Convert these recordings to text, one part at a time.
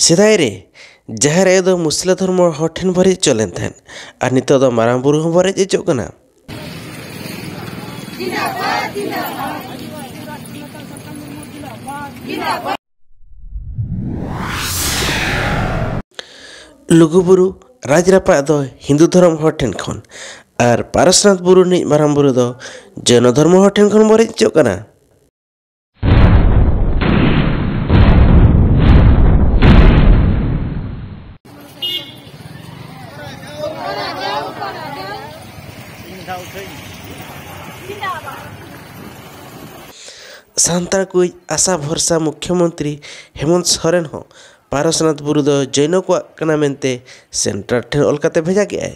सेदाय रे जहाँ रे दो मुस्लिम धर्म हठेन भरे चलेन थान और नितो दो माराम बुरु हम भरे जे कना लुगुबुरु राजरापा दो हिंदू धर्म हठेन खन और पारसनाथ बुरु नि माराम बुरु दो जैन धर्म हठेन खन भरे जे कना सांतार को आशा भरसा मुख्यमंत्री हेमंत सोरेन हो पारसनाथ बुरु दो जैन को कना मेनते सेंटर ठेन अलकाते भेजा गया है।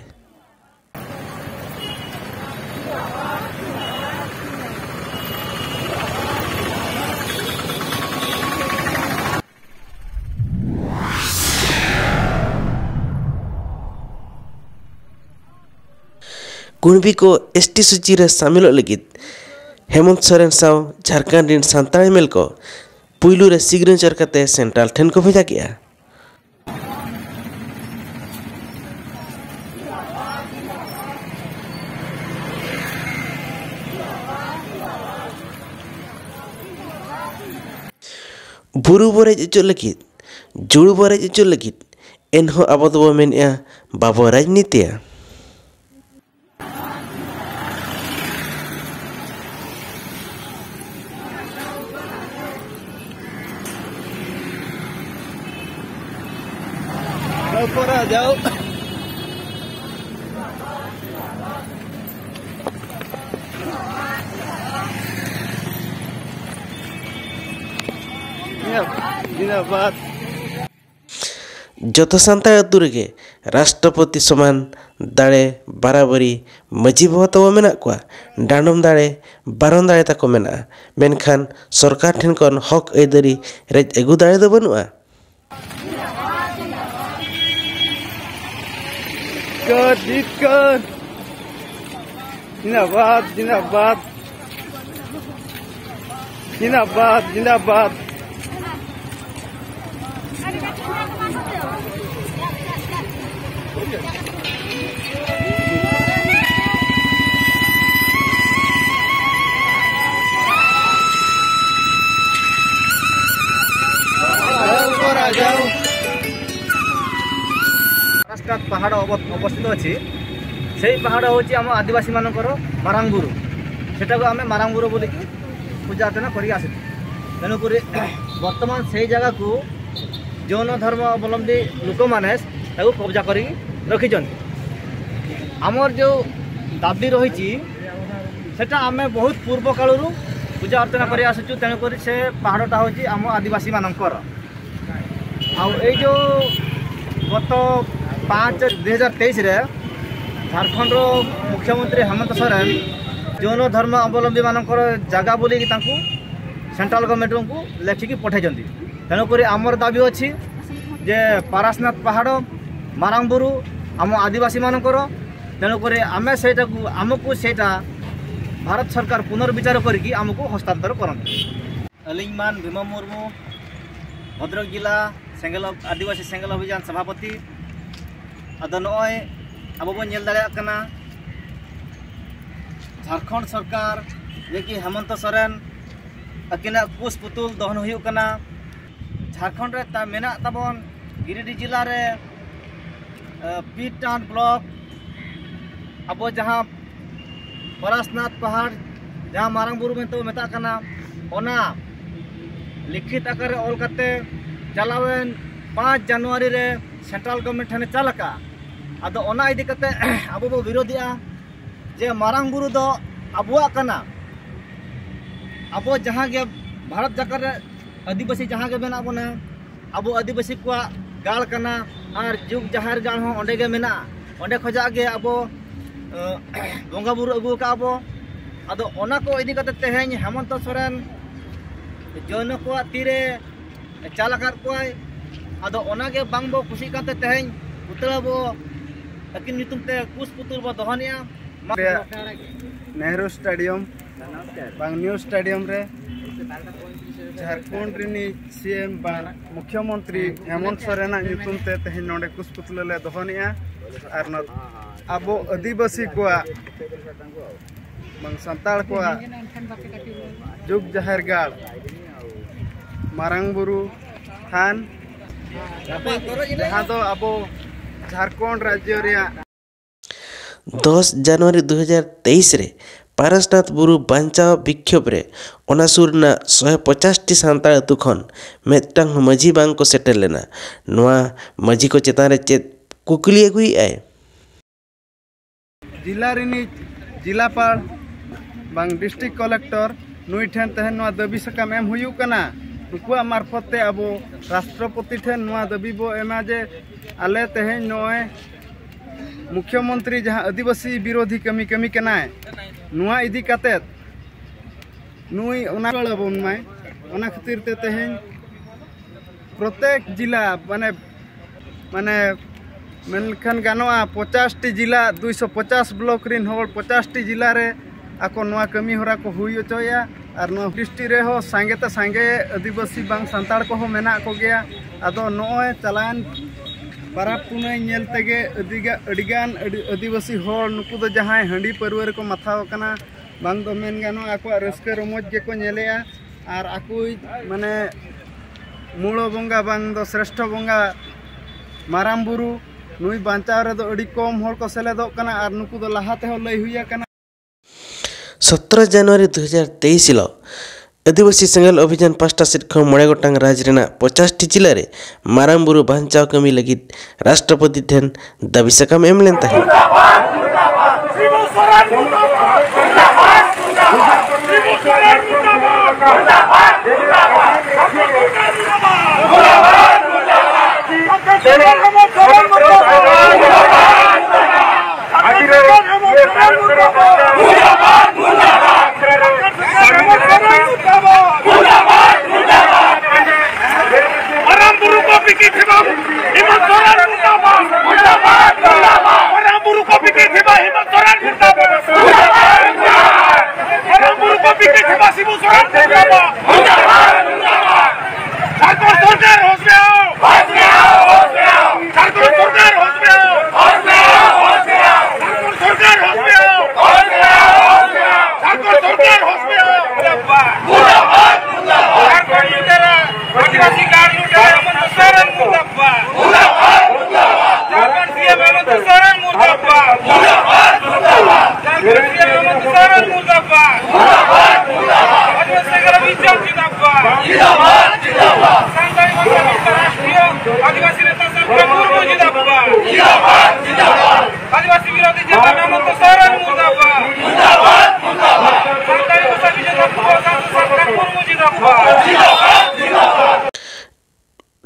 कुणबी को एसटी सूची रे शामिल लगित हेमंत सोरेन साव झारखंड रिन सांताल एमएल को पुइलू रे सिग्नेचर करते सेंट्रल ठेन को भेजा गया। बुरु बरे इचो लगित जुड़ू बरे इचो लगित एनहो आबो दो मेनया बाबो राजनीतिया जाओ जतो सांताल अतु रेगे राष्ट्रपति समान दाड़े बराबरी मजी बहुत मेना को डांडम दाड़े बारन दाड़े ताको मेना मेनखान सरकार ठेन कन हक ऐदरी रेज एगु दाड़े दो बनुआ जिंदाबाद जिंदाबाद जिंदाबाद जिंदाबाद पहाड़ अवस्थित अच्छी से पहाड़ हूँ आम आदिवासी मानकर मारांगुरु सेटा को आम मारांगुरु बोल पूजा अर्चना कर तेणुक बर्तमान से जगह को जौन धर्म अवलंबी लोक मैंने कब्जा कर रखी आमर जो दाबी रही आम बहुत पूर्व कालू पूजा अर्चना कर आसुचु तेणुक से पहाड़टा हूँ आम आदिवासी मानकर जो गत 5/2023 झारखंड मुख्यमंत्री हेमंत सोरेन जौन धर्म अवलंबी मानकर जगह बोल सेंट्रल गवर्नमेंट को लेखिकी पठाई तेणुक आमर दाबी अच्छी जे पारसनाथ पहाड़ मारांगुरु आम आदिवासी मानकर तेणुक आम से आमको सेटा भारत सरकार पुनर्विचार करके आमको हस्तांतर करते। अलिमान भीम मुर्मू भद्रक जिला सेंगल आदिवासी सेंगल अभियान सभापति अदो नय अब बन झारखंड सरकार जे हेमंत सोरेन अकिना कुश पुतुल दहन होना झारखंड रे मेना तबन गिरिडीह जिला रे पीटान ब्लॉक अब जहाँ पारसनाथ पहाड़ जहाँ मारांगुरु में तो मेता लिखित आकार ऑल करते चलावेन 5 जनवरी रे सेंट्रल गवर्नमेंट ठने चलका अदो ओना इदी करते अब बो विरोधिया जे मारांगुरु दो अबुआ कना अब जहाँ के भारत जाकर आदिवासी जहाँ के मेना बना अब आदिवासी को गाल कना और जुग जहार गाल हो ओंडे के मेना ओंडे खजा के अब बंगा बुरु अगु का अब अदो ओना को इदी करते तेहें हेमंत सोरेन जौन को तीरे चालकार कोई अदो ओना के बांग बो खुशी करते तेहें उतरा बो अकिन नितुम ते कुछ पुतुल बो दहनिया नेहरू स्टेडियम बांग न्यू स्टेडियम रे झारखंड रिनी सीएम मुख्यमंत्री हेमंत सोरेन नुतुम ते तेहन नोडे कुसपुतला ले दोहनिया आर न आबो आदिवासी को बंग संताल को जुग जाहिर गाड़ मारांग बुरु थान जहाँ तो आबो झारखंड राज्य रे 10 जनवरी 2023 रे पारसनाथ बुरु बांचाव विक्षोभ रे ओना सुरना 150 टी सांताल अतु खन मेटटांग मजी बांग को सेटल लेना नोआ मजी को चेतान रे चेत कुकली अगुई आए जिला रिनी जिलापाल बांग डिस्ट्रिक्ट कलेक्टर नुई ठेन तहन नोआ दबी सकाम एम हुयु कना नुकुआ मार्फत ते आबो राष्ट्रपति ठेन नोआ दबी बो एमा जे आले तहन नोए मुख्यमंत्री जहाँ आदिवासी विरोधी कमी कमी कनाय नुआ इदी कातेत नुई ओना गळबोन माय ओना खातिर ते तहन प्रत्येक जिला माने माने मेनखान गानोआ 50 टी जिला 250 ब्लॉक रिन होल 50 टी जिला रे आको नोआ कमी होरा को हुई होचोया और नोआ डिस्ट्रिक्ट रे हो सांगे त सांगे आदिवासी बांग संताल को हो मेना को गया आदो नोए चलान पाराब पुनई नेल तेगे अडिगान आदिवासी होल नुकु दो जहां हंडी परवर को माथाव कना बांग दो मेन गानो आको रस्के रमोज जे को नेलेया और आको माने मूलो बंगा बांग दो श्रेष्ठ बंगा माराम बुरु नुई बांचाव रे दो अडी कम होल को सेलेदो कना और नुकु दो लाहाते हो लई हुइया कना 17 जनवरी 2023 लो आदिवासी सेंगल अभियान 5टा सीट खन मोड़े गोटांग राज रेना 50 टी जिला रे मारामबुरु बांचाव कमी लगी राष्ट्रपति ठेन दाबी सकाम एम लेन ताहे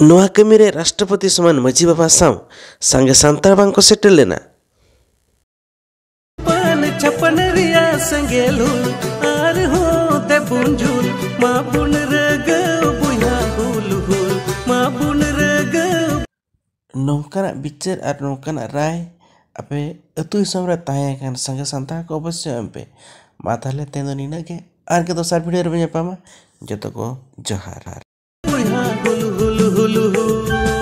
नोआ कमी रे राष्ट्रपति समान मजी बाबा साव संगे सांताल बांग को सेटल लेना पन छपन रिया संगेलु आर हो ते बुंजुल मा बुन रग बुया हुल हुल मा बुन रग नौकाना बिचार और नौकाना राय अपे अतु दिसम रे ताहे खान संगे सांताल को अवश्य एमपे मा ताहले तेनो निना के आर के दोसार वीडियो रे पामा जतो को जोहार बुया हुल हुल हुल हुल